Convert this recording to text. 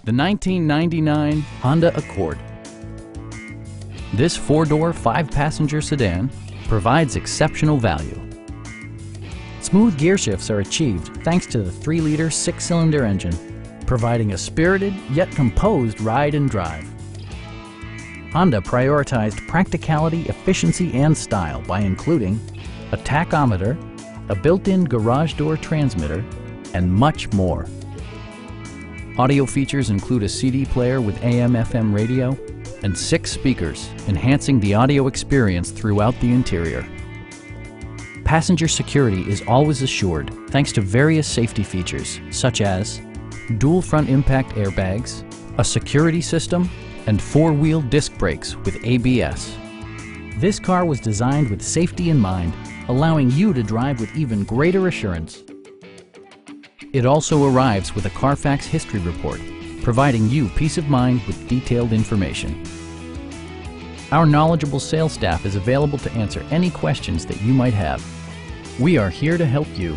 The 1999 Honda Accord. This four-door, five-passenger sedan provides exceptional value. Smooth gear shifts are achieved thanks to the 3-liter six-cylinder engine, providing a spirited yet composed ride and drive. Honda prioritized practicality, efficiency, and style by including a tachometer, a built-in garage door transmitter, and much more. Audio features include a CD player with AM/FM radio and 6 speakers, enhancing the audio experience throughout the interior. Passenger security is always assured thanks to various safety features such as dual front impact airbags, a security system, and 4-wheel disc brakes with ABS. This car was designed with safety in mind, allowing you to drive with even greater assurance. It also arrives with a Carfax history report, providing you peace of mind with detailed information. Our knowledgeable sales staff is available to answer any questions that you might have. We are here to help you.